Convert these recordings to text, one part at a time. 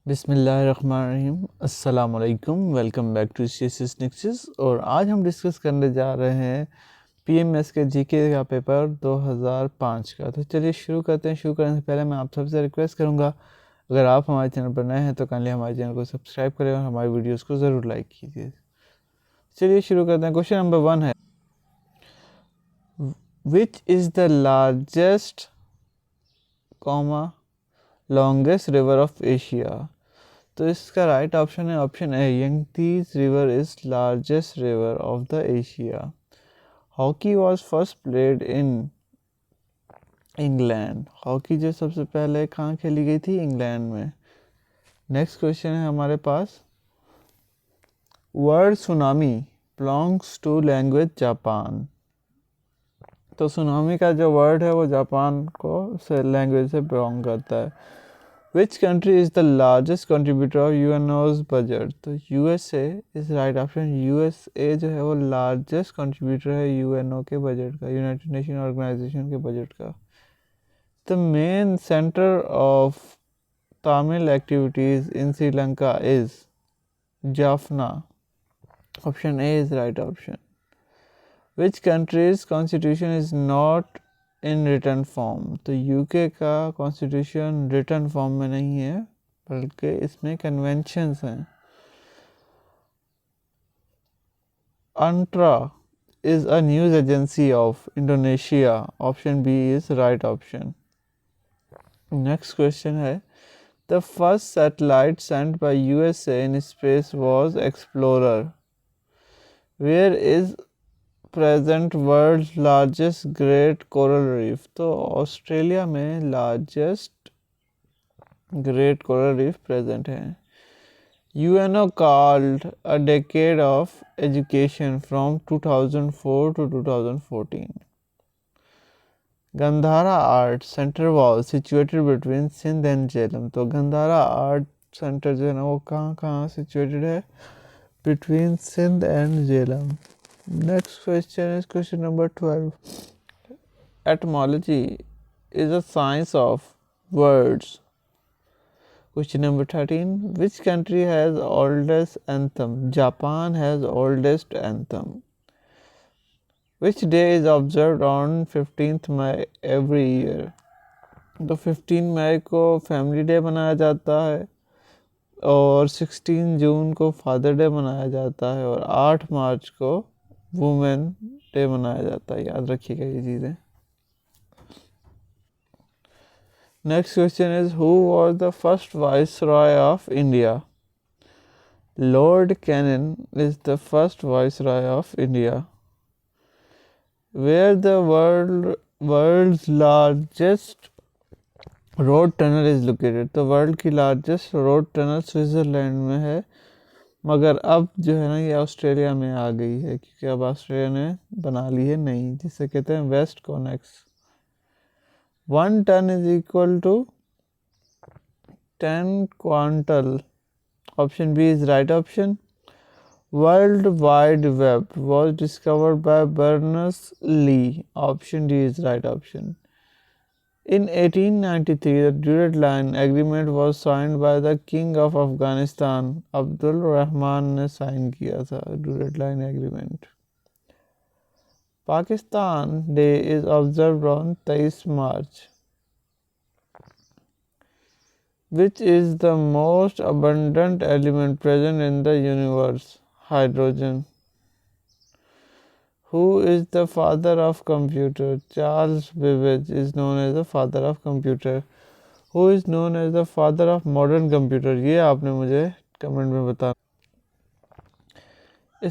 बिस्मिल्लाहिर्रहमानिर्रहीम अस्सलाम वालेकुम। Welcome back to CSS Nixis. और आज हम डिस्कस करने जा रहे हैं पीएमएस के जीके का पेपर 2005 का। तो चलिए शुरू करते हैं। शुरू करने से पहले मैं आप सबसे रिक्वेस्ट करूंगा, अगर आप हमारे चैनल पर नए हैं तो काइंडली हमारे चैनल को सब्सक्राइब करें और हमारी वीडियोस को ज़रूर लाइक कीजिए। चलिए शुरू करते हैं। क्वेश्चन नंबर 1 है, which is the largest longest river of Asia. तो इसका राइट ऑप्शन है option A, Yangtze river is largest river of the Asia. Hockey was first played in England. Hockey जो सबसे पहले कहाँ खेली गई थी? इंग्लैंड में। नेक्स्ट क्वेश्चन है हमारे पास, word tsunami belongs to language Japan. तो सुनामी का जो वर्ड है वो जापान को से लैंग्वेज से बिलोंग करता है। Which country is the largest contributor of UNO's budget? तो USA is right option. USA जो है वो लार्जेस्ट कंट्रीब्यूटर है UNO के बजट का, यूनाइटेड नेशन ऑर्गेनाइजेशन के बजट का। The main centre of Tamil activities in Sri Lanka is Jaffna. Option A is right option. Which country's constitution is not in written form? तो UK का कॉन्स्टिट्यूशन रिटर्न फॉर्म में नहीं है बल्कि इसमें कन्वेंशंस हैं। Antara is a news agency of Indonesia. Option B is right option. Next question है, the first satellite sent by USA in space was Explorer. Where is present world largest great coral reef? तो Australia में largest great coral reef present है। UNO called a decade of education from 2004 to 2014। Gandhara art centre was situated between Sindh and Jhelum. तो Gandhara art centre जो है ना वो कहाँ कहाँ सिचुएटेड है? Between Sindh and Jhelum. Next question is question number 12. Etymology is a science of words. Question number 13. Which country has oldest anthem? Japan has oldest anthem. Which day is observed on 15th May every year? तो 15 मई को family day मनाया जाता है और 16 जून को father day मनाया जाता है और 8 मार्च को वुमेन डे मनाया जाता है। याद रखिएगा ये चीज़ें। Next question is, who was the first viceroy of India? Lord Canning is the first viceroy of India. Where the world's largest road tunnel is located? तो वर्ल्ड की लार्जेस्ट रोड टनल स्विट्जरलैंड में है, मगर अब जो है ना ये ऑस्ट्रेलिया में आ गई है क्योंकि अब ऑस्ट्रेलिया ने बना ली है नई, जिसे कहते हैं WestConnex. 1 ton is equal to 10 quintal. Option B is right option. World Wide Web was discovered by Berners Lee. Option D is right option. In 1893, the Durrand Line Agreement was signed by the King of Afghanistan, Abdul Rahman ने sign किया था Durrand Line Agreement। Pakistan day is observed on 23 March. Which is the most abundant element present in the universe? Hydrogen. Who is the father of computer? Charles Babbage is known as the father of computer. Who is known as the father of modern computer? ये आपने मुझे comment में बताना।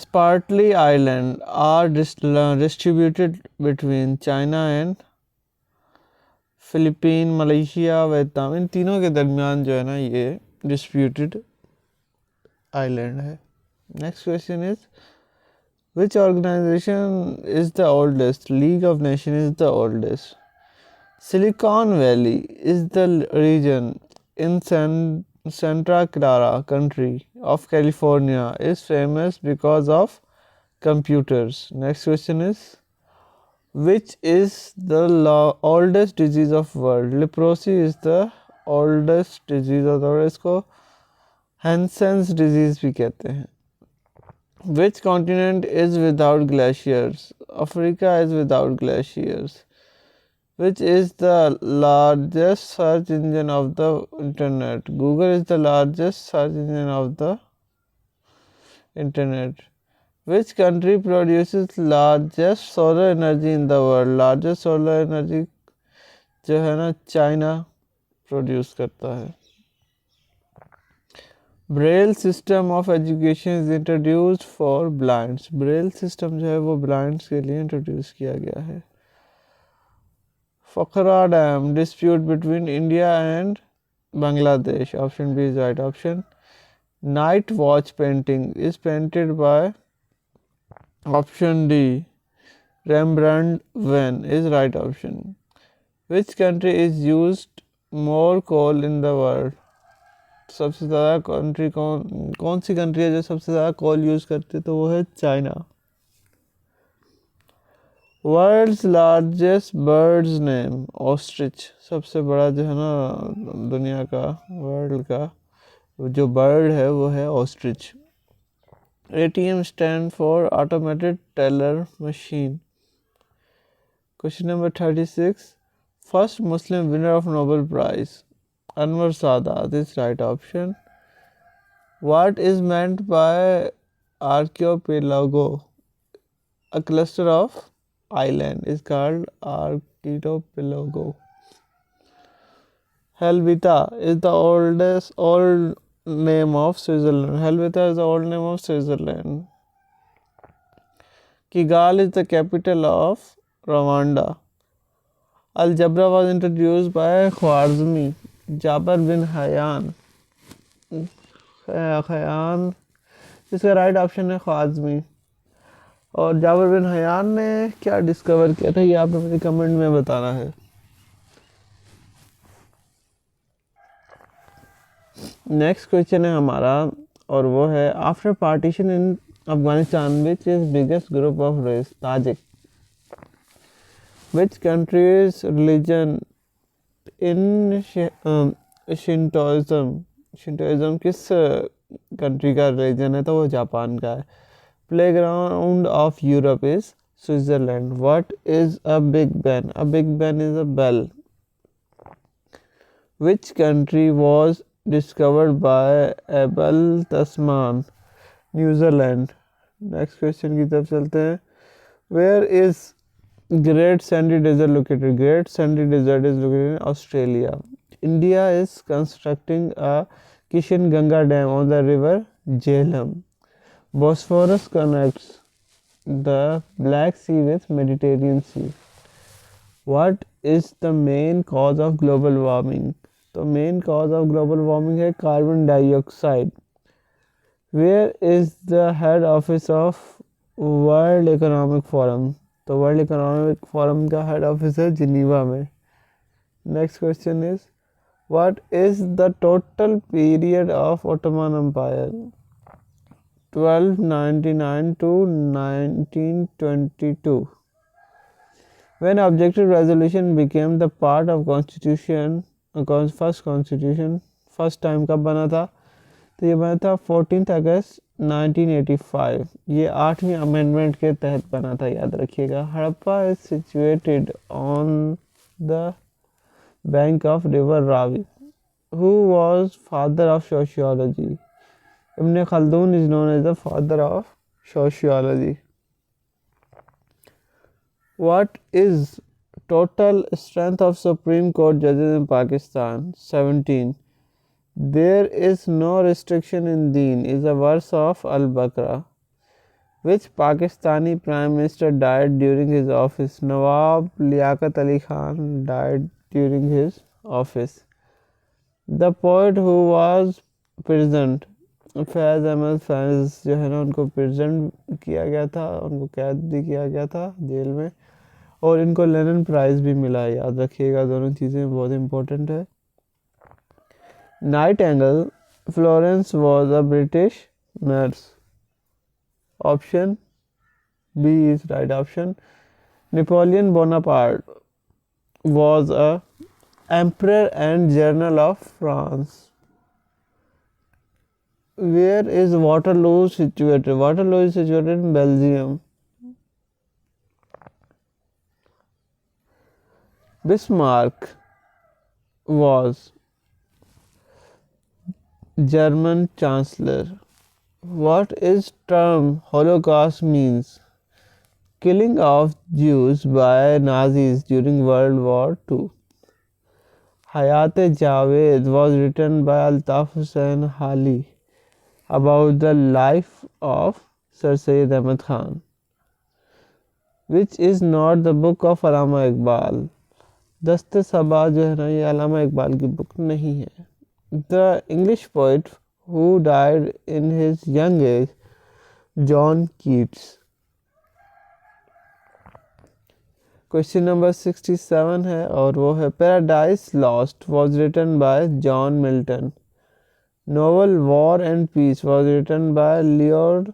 Spratly Island are distributed between China and Philippine, Malaysia, Vietnam, इन तीनों के दरमियान जो है ना ये डिस्प्यूटेड आइलैंड है। Next question is, which organization is the oldest? League of Nations is the oldest. Silicon Valley is the region in Santa Clara country of California is famous because of computers. Next question is, which is the oldest disease of world? Leprosy is the oldest disease of the world. इसको Hansen's disease भी कहते हैं। Which continent is without glaciers? Africa is without glaciers. Which is the largest search engine of the internet? Google is the largest search engine of the internet. Which country produces largest solar energy in the world? Largest solar energy जो है ना China produce करता है। Braille system of education is introduced for blinds. Braille system जो है वो blinds के लिए इंट्रोड्यूस किया गया है। फकरा dam dispute between India and Bangladesh. Option B is right option. Night watch painting is painted by option D Rembrandt van is right option. Which country is used more coal in the world? सबसे ज़्यादा country कौन सी country है जो सबसे ज़्यादा कोल use करती है? तो वो है China. World's largest birds name ostrich. सबसे बड़ा जो है ना दुनिया का वर्ल्ड का जो बर्ड है वो है ostrich. ATM stand for automated teller machine. Question number 36 first Muslim winner of Nobel prize Anwar Sadat is right option. What is meant by archipelago? A cluster of island is called archipelago. Helvetia is the old name of Switzerland. Helvetia is the old name of Switzerland. Kigali is the capital of Rwanda. Algebra was introduced by Khwarizmi. Jabir bin Hayyan इसका right option है Khwarizmi. और जाबर bin Hayyan ने क्या discover किया था ये आपने मुझे कमेंट में बताना है। नेक्स्ट क्वेश्चन है हमारा और वो है after partition in Afghanistan which is biggest group of race Tajik. Which countries religion in Shintoism किस कंट्री का रिलीजन है? तो वो जापान का है। Playground of Europe is Switzerland. What is a Big Ben? A Big Ben is a bell. Which country was discovered by Abel Tasman? New Zealand. Next question की तरफ चलते हैं। Where is Great Sandy Desert located? Great Sandy Desert is located in Australia. India is constructing a Kishan-Ganga dam on the river Jhelum. Bosphorus connects the Black Sea with Mediterranean Sea. What is the main cause of global warming? तो main cause of global warming है carbon dioxide. Where is the head office of World Economic Forum? तो World Economic Forum का head office है Geneva में। Next question is what is the total period of Ottoman Empire? 1299 to 1922. When objective resolution became the part of constitution, first time कब बना था? तो ये बना था 14 अगस्त 1985। ये 8वीं अमेंडमेंट के तहत बना था, याद रखिएगा। Harappa is situated on the bank of river Ravi. Who was father of sociology? Ibn Khaldun is known as the father of sociology. What is total strength of Supreme Court जजेस in Pakistan? 17. There is no restriction in deen is a verse of Al-Baqarah. Which Pakistani Prime Minister died during his office? Nawab Liaquat Ali Khan died during his office. The poet who was present, फैज़ अहमद फैज़ जो है ना उनको present किया गया था, उनको कैद भी किया गया था जेल में, और इनको लेनिन प्राइज़ भी मिला है, याद रखिएगा। दोनों चीज़ें बहुत इंपॉर्टेंट है। Nightingale Florence was a British nurse. Option B is right option. Napoleon Bonaparte was a emperor and general of France. Where is Waterloo situated? Waterloo is situated in Belgium. Bismarck was German Chancellor. What is term Holocaust means? Killing of Jews by Nazis during World War II. Hayat-e-Javed was written by Altaf Hussain Hali about the life of Sir Syed Ahmad Khan, which is not the book of Allama Iqbal. दस्ते सबा जो है ना ये अल्लामा इकबाल की book नहीं है. The English poet who died in his young age, John Keats. Question number 67 है और वो है Paradise Lost was written by John Milton. Novel War and Peace was written by Leo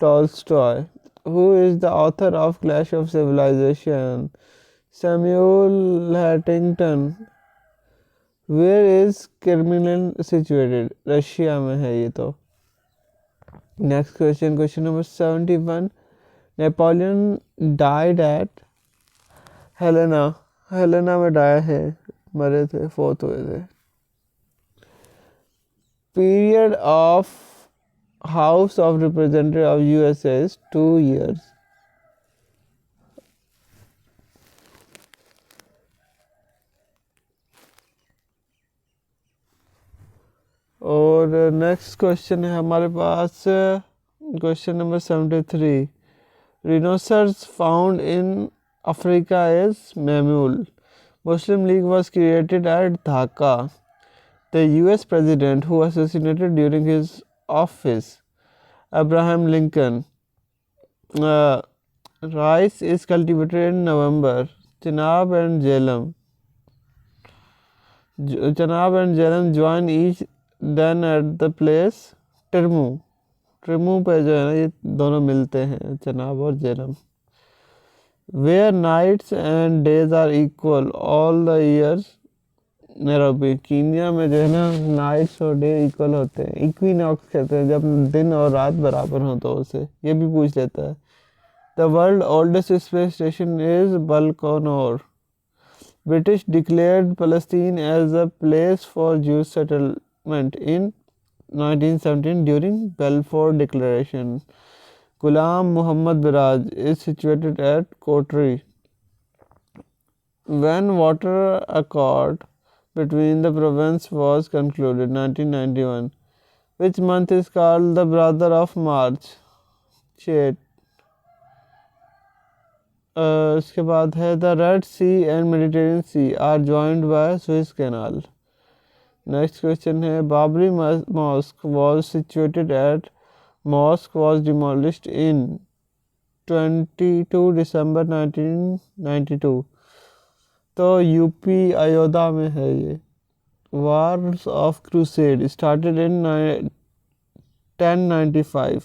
Tolstoy. Who is the author of Clash of Civilization? Samuel Huntington. Where is Crimea situated? Russia में है ये तो. Next question, question number 71. Napoleon died at Helena. Helena में died है, मरे थे, फोर्थ हुए थे. Period of House of Representative of USA is 2 years. और नेक्स्ट क्वेश्चन है हमारे पास question number 73. Rhinoceros found in Africa is mammal. Muslim League was created at Dhaka. The US president who assassinated during his office, Abraham Lincoln. Rice is cultivated in November. Chenab and Jhelum. Chenab and Jhelum join each then at the place Tirmu. ट्रिमू पे जो है ना ये दोनों मिलते हैं, चनाब और Jhelum. Where nights and days are equal all the years? Nairobi. Kenya में जो है ना नाइट्स और डे इक्वल होते हैं. इक्विनॉक्स कहते हैं जब दिन और रात बराबर हो, तो उसे ये भी पूछ लेता है. The world oldest space station is Baikonur. British declared Palestine as a place for Jews settlement in 1917 during Balfour Declaration. Ghulam Muhammad Biraj is situated at Kotri. When water accord between the province was concluded? 1991. Which month is called the brother of March? Chet. इसके बाद है the Red Sea and Mediterranean Sea are joined by Suez Canal. Next question है Babri mosque was situated at. Mosque was demolished in 22 December 1992. तो UP Ayodhya में है ये. Wars of crusade started in 1095.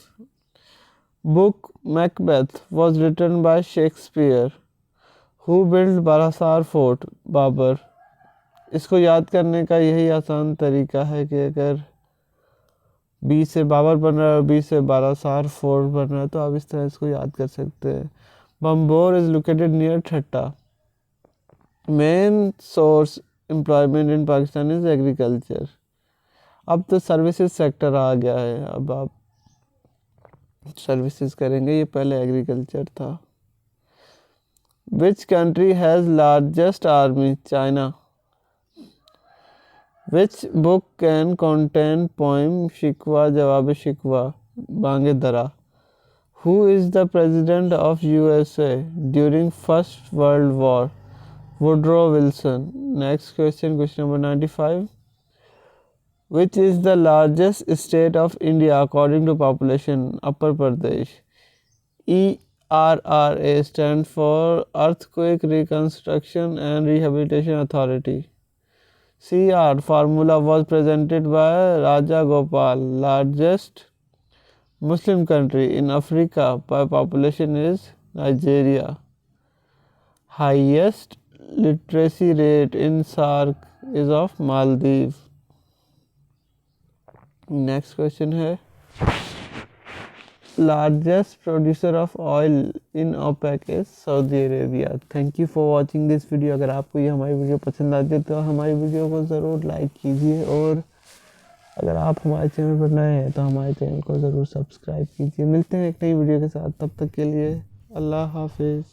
Book Macbeth was written by Shakespeare. Who build Barasar fort? Babur. इसको याद करने का यही आसान तरीका है कि अगर बी से बाबर बन रहा है और बी से बारासार फोर्ट बन रहा है तो आप इस तरह इसको याद कर सकते हैं. Banbhore is located near Thatta. Main source employment in Pakistan is agriculture. अब तो सर्विसेज सेक्टर आ गया है, अब आप सर्विसेज करेंगे, ये पहले एग्रीकल्चर था. Which country has largest army? China. Which book can contain poem Shikwa Jawab Shikwa? Bangedara. Who is the president of USA during First World War? Woodrow Wilson. Next question, question number 95. Which is the largest state of India according to population? Upper Pradesh. ERRA stands for Earthquake Reconstruction and Rehabilitation Authority. CR formula was presented by Raja Gopal. Largest Muslim country in Africa by population is Nigeria. Highest literacy rate in SAARC is of Maldives. Next question है largest producer of oil in OPEC is Saudi Arabia. Thank you for watching this video. अगर आपको ये हमारी video पसंद आती है तो हमारी वीडियो को ज़रूर लाइक कीजिए, और अगर आप हमारे चैनल पर नए हैं तो हमारे चैनल को ज़रूर सब्सक्राइब कीजिए। मिलते हैं एक नई वीडियो के साथ, तब तक के लिए अल्लाह हाफिज़।